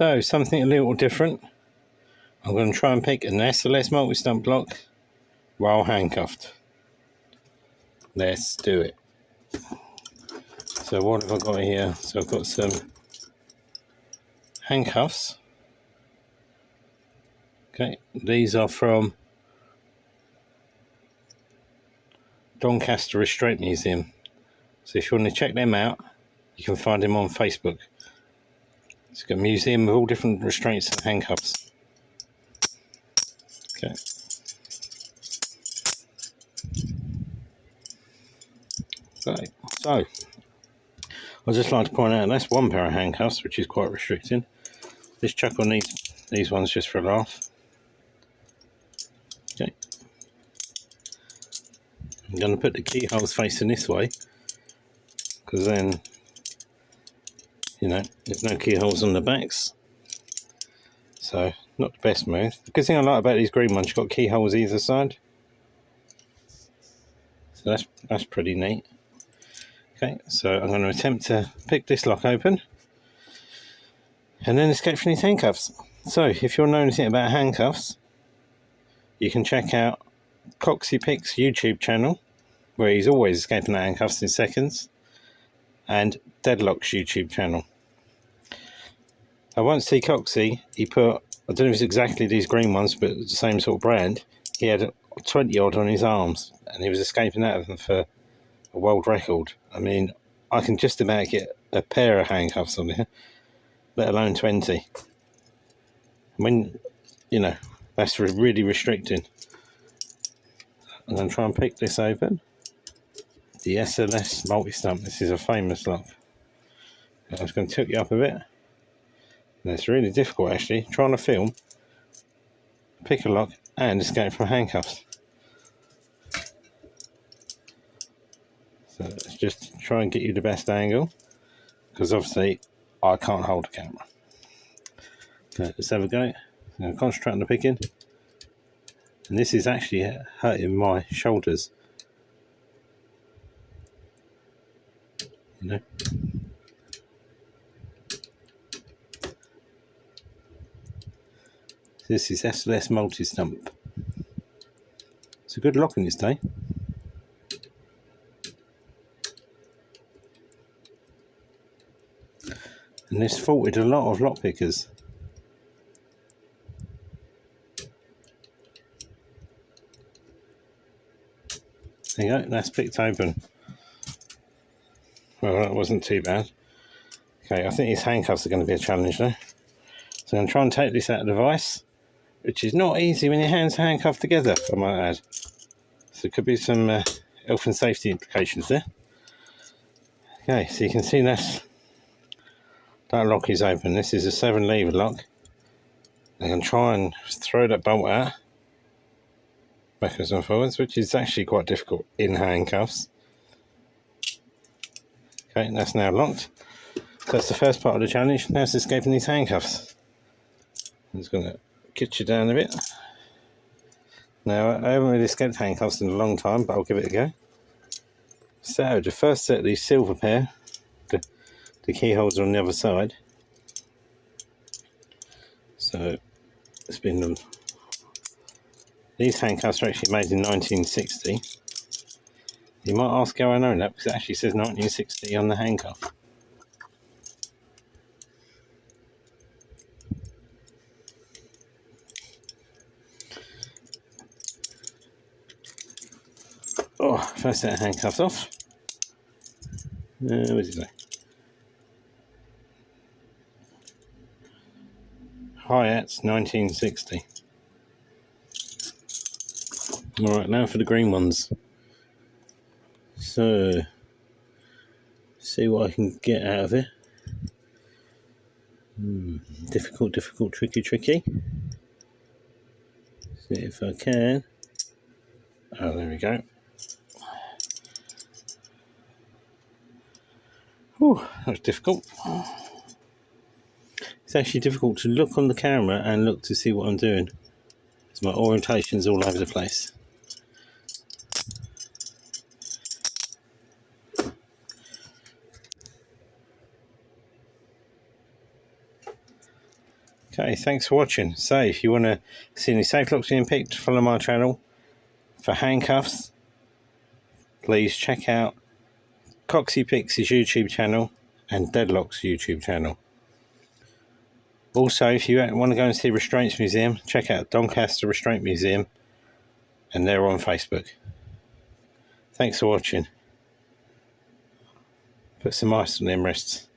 So something a little different. I'm going to try and pick an SLS multi-stump block while handcuffed. Let's do it. So what have I got here? So I've got some handcuffs. Okay, these are from Doncaster Restraint Museum. So if you want to check them out, you can find them on Facebook. It's got a museum with all different restraints and handcuffs. Okay. Right. So I'd just like to point out that's one pair of handcuffs, which is quite restricting. Let's chuck on these ones just for a laugh. Okay. I'm going to put the keyholes facing this way, because then, you know, there's no keyholes on the backs. So, not the best move. The good thing I like about these green ones, you've got keyholes either side. So that's pretty neat. Okay, so I'm going to attempt to pick this lock open and then escape from these handcuffs. So, if you want to know anything about handcuffs, you can check out Coxie Pick's YouTube channel, where he's always escaping the handcuffs in seconds, and Deadlock's YouTube channel. I once see Coxie, he put, I don't know if it's exactly these green ones, but the same sort of brand, he had 20 odd on his arms, and he was escaping out of them for a world record. I mean, I can just about get a pair of handcuffs on here, let alone 20. When, you know, that's really restricting. I'm going to try and pick this open. The SLS multi-stump, this is a famous lock. I'm just going to tilt you up a bit. And it's really difficult actually, trying to film, pick a lock and escape from handcuffs. So let's just try and get you the best angle, because obviously I can't hold the camera. So let's have a go. I'm going to concentrate on the picking. And this is actually hurting my shoulders. You know. This is SLS multi-stump. It's a good lock in this day. And this faulted a lot of lock pickers. There you go, that's picked open. Well, that wasn't too bad. Okay, I think these handcuffs are going to be a challenge though. So I'm going to try and take this out of the vise, which is not easy when your hands are handcuffed together, I might add. So there could be some health and safety implications there. Okay, so you can see that lock is open. This is a 7-lever lock. I can try and throw that bolt out backwards and forwards, which is actually quite difficult in handcuffs. Okay, and that's now locked. So that's the first part of the challenge. Now it's escaping these handcuffs. I'm just going to get you down a bit. Now, I haven't really escaped handcuffs in a long time, but I'll give it a go. So, the first set of these silver pair, the keyholes are on the other side. So, it's been these handcuffs are actually made in 1960. You might ask how I know that, because it actually says 1960 on the handcuff. Oh, first set of handcuffs off. Where does it go? Hyatt's 1960. Alright, now for the green ones. So, see what I can get out of it. Difficult, tricky. See if I can. Oh, there we go. Whew, that was difficult. It's actually difficult to look on the camera and look to see what I'm doing, because my orientation's all over the place. Okay, thanks for watching. So if you want to see any safe locks being picked, follow my channel. For handcuffs, please check out Coxie Pixie's YouTube channel and Deadlock's YouTube channel. Also, if you want to go and see Restraints Museum, check out Doncaster Restraint Museum, and they're on Facebook. Thanks for watching. Put some ice on them wrists.